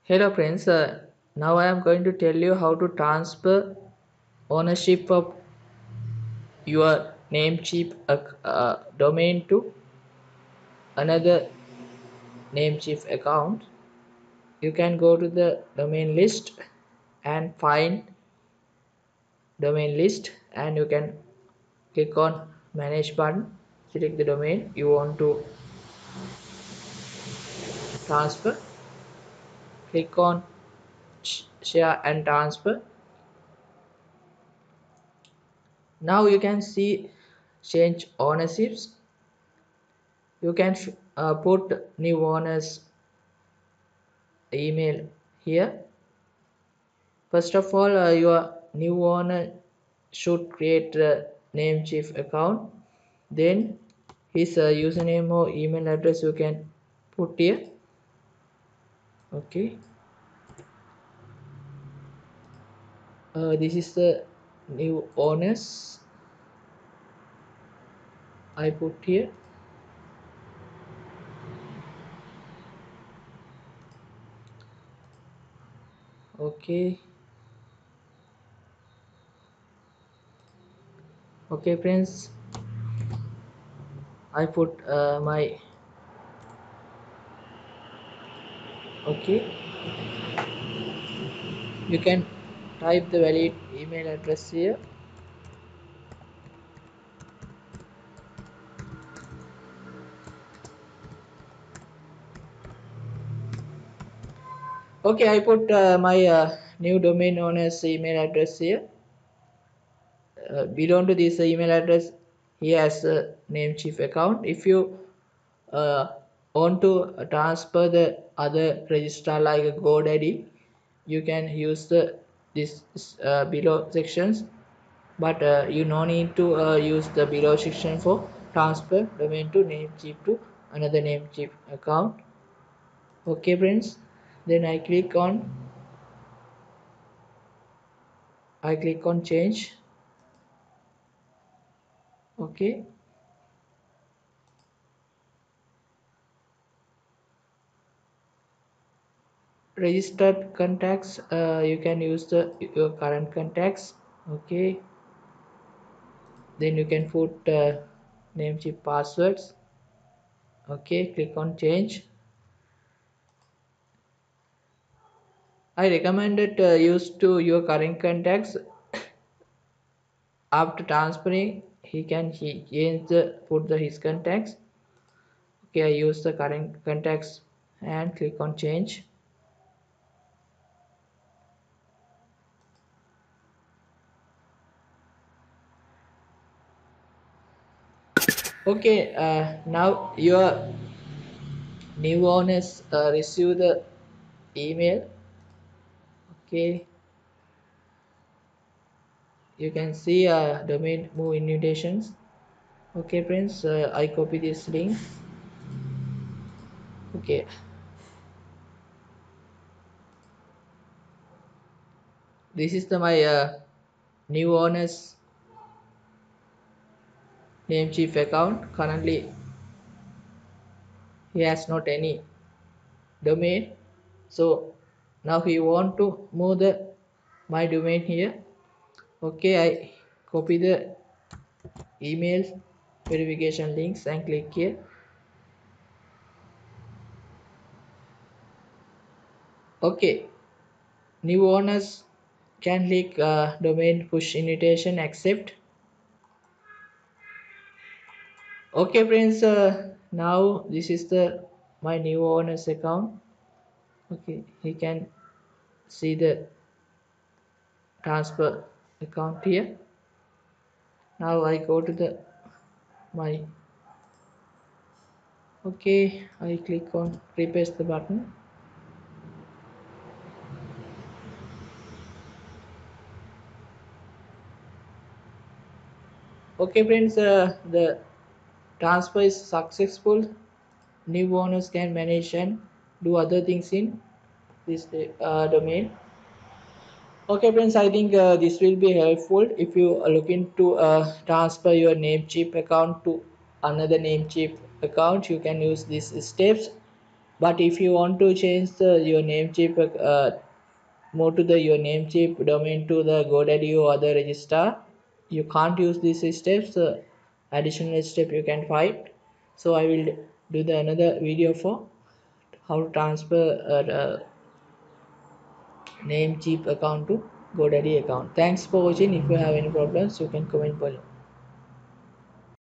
Hello friends, now I am going to tell you how to transfer ownership of your Namecheap domain to another Namecheap account. You can go to the domain list and find domain list, and you can click on manage button, select the domain you want to transfer, click on share and transfer. Now you can see change ownerships. You can put new owners email here. First of all, your new owner should create a Namecheap account. Then his username or email address you can put here. Okay. This is the new owners I put here. Okay. Okay, friends. I put my okay. You can type the valid email address here. Okay, I put my new domain owner's email address here. Belong to this email address, he has a Namecheap account. If you uh, want to transfer the other register like a GoDaddy, you can use the this below sections, but you no need to use the below section for transfer domain to Namecheap to another Namecheap account. Okay, friends. Then I click on change. Okay. Registered contacts, you can use your current contacts. Okay, then you can put Namecheap passwords. Okay, click on change. I recommend it use to your current contacts. After transferring, he change the put the his contacts. Okay, I use the current contacts and click on change. Okay, now your new owners receive the email. Okay, you can see domain move invitations. Okay, friends, I copy this link. Okay, this is the my new owner's Namecheap account. Currently he has not any domain, so now he want to move the my domain here. Okay, I copy the email verification links and click here. Okay, new owners can click domain push invitation accept. Okay, friends, now this is the my new owner's account. Okay, he can see the transfer account here. Now I go to the my okay, I click on repaste the button. Okay, friends, the transfer is successful. New owners can manage and do other things in this domain. Okay, friends, I think this will be helpful if you are looking to transfer your Namecheap account to another Namecheap account. You can use these steps. But if you want to change your Namecheap, move to the your Namecheap domain to the GoDaddy or other registrar, you can't use these steps. Additional step you can find. So I will do the another video for how to transfer Namecheap account to GoDaddy account. Thanks for watching. If you have any problems, you can comment below.